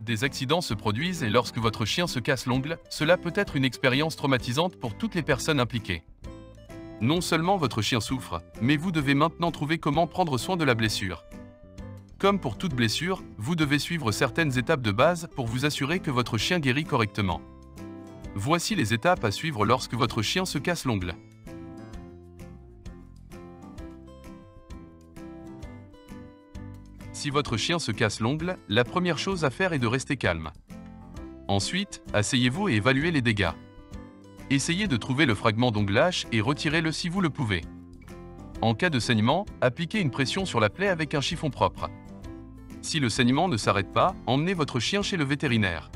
Des accidents se produisent et lorsque votre chien se casse l'ongle, cela peut être une expérience traumatisante pour toutes les personnes impliquées. Non seulement votre chien souffre, mais vous devez maintenant trouver comment prendre soin de la blessure. Comme pour toute blessure, vous devez suivre certaines étapes de base pour vous assurer que votre chien guérit correctement. Voici les étapes à suivre lorsque votre chien se casse l'ongle. Si votre chien se casse l'ongle, la première chose à faire est de rester calme. Ensuite, asseyez-vous et évaluez les dégâts. Essayez de trouver le fragment d'ongle lâche et retirez-le si vous le pouvez. En cas de saignement, appliquez une pression sur la plaie avec un chiffon propre. Si le saignement ne s'arrête pas, emmenez votre chien chez le vétérinaire.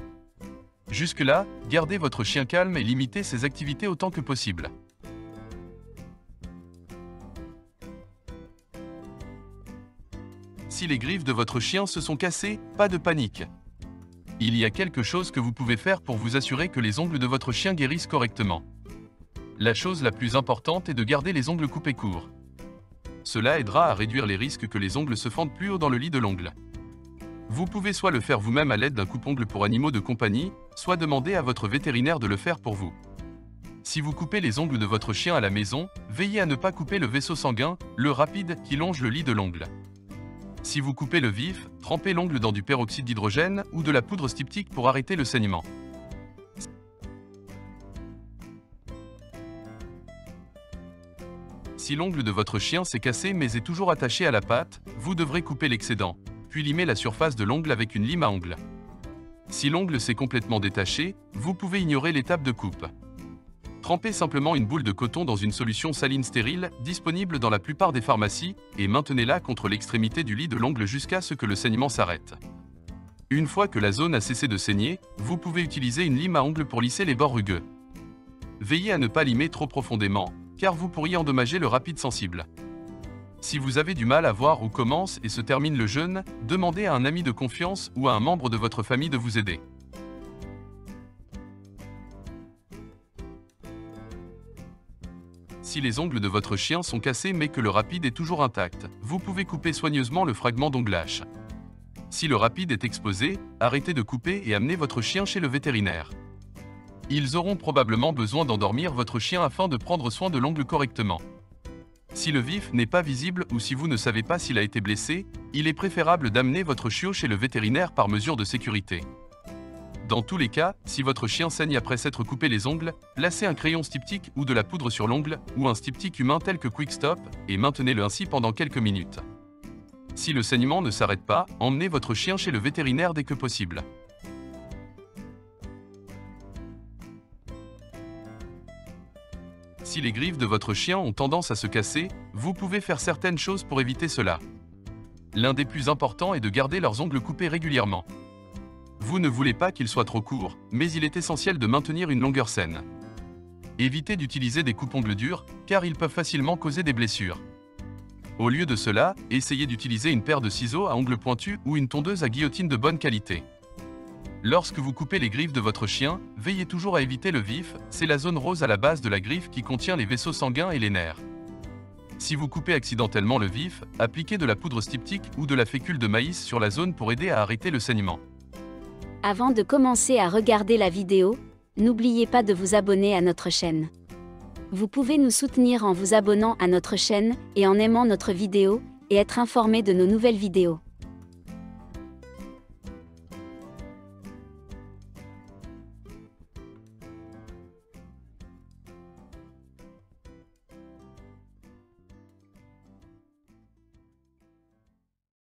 Jusque-là, gardez votre chien calme et limitez ses activités autant que possible. Si les griffes de votre chien se sont cassées, pas de panique. Il y a quelque chose que vous pouvez faire pour vous assurer que les ongles de votre chien guérissent correctement. La chose la plus importante est de garder les ongles coupés courts. Cela aidera à réduire les risques que les ongles se fendent plus haut dans le lit de l'ongle. Vous pouvez soit le faire vous-même à l'aide d'un coupe-ongle pour animaux de compagnie, soit demander à votre vétérinaire de le faire pour vous. Si vous coupez les ongles de votre chien à la maison, veillez à ne pas couper le vaisseau sanguin, le rapide, qui longe le lit de l'ongle. Si vous coupez le vif, trempez l'ongle dans du peroxyde d'hydrogène ou de la poudre styptique pour arrêter le saignement. Si l'ongle de votre chien s'est cassé mais est toujours attaché à la patte, vous devrez couper l'excédent, puis limer la surface de l'ongle avec une lime à ongles. Si l'ongle s'est complètement détaché, vous pouvez ignorer l'étape de coupe. Trempez simplement une boule de coton dans une solution saline stérile, disponible dans la plupart des pharmacies, et maintenez-la contre l'extrémité du lit de l'ongle jusqu'à ce que le saignement s'arrête. Une fois que la zone a cessé de saigner, vous pouvez utiliser une lime à ongles pour lisser les bords rugueux. Veillez à ne pas limer trop profondément, car vous pourriez endommager le rapide sensible. Si vous avez du mal à voir où commence et se termine le jeûne, demandez à un ami de confiance ou à un membre de votre famille de vous aider. Si les ongles de votre chien sont cassés mais que le rapide est toujours intact, vous pouvez couper soigneusement le fragment d'ongle lâche. Si le rapide est exposé, arrêtez de couper et amenez votre chien chez le vétérinaire. Ils auront probablement besoin d'endormir votre chien afin de prendre soin de l'ongle correctement. Si le vif n'est pas visible ou si vous ne savez pas s'il a été blessé, il est préférable d'amener votre chiot chez le vétérinaire par mesure de sécurité. Dans tous les cas, si votre chien saigne après s'être coupé les ongles, placez un crayon styptique ou de la poudre sur l'ongle, ou un styptique humain tel que Quick Stop, et maintenez-le ainsi pendant quelques minutes. Si le saignement ne s'arrête pas, emmenez votre chien chez le vétérinaire dès que possible. Si les griffes de votre chien ont tendance à se casser, vous pouvez faire certaines choses pour éviter cela. L'un des plus importants est de garder leurs ongles coupés régulièrement. Vous ne voulez pas qu'ils soient trop courts, mais il est essentiel de maintenir une longueur saine. Évitez d'utiliser des coupe-ongles durs, car ils peuvent facilement causer des blessures. Au lieu de cela, essayez d'utiliser une paire de ciseaux à ongles pointus ou une tondeuse à guillotine de bonne qualité. Lorsque vous coupez les griffes de votre chien, veillez toujours à éviter le vif, c'est la zone rose à la base de la griffe qui contient les vaisseaux sanguins et les nerfs. Si vous coupez accidentellement le vif, appliquez de la poudre styptique ou de la fécule de maïs sur la zone pour aider à arrêter le saignement. Avant de commencer à regarder la vidéo, n'oubliez pas de vous abonner à notre chaîne. Vous pouvez nous soutenir en vous abonnant à notre chaîne et en aimant notre vidéo, et être informé de nos nouvelles vidéos.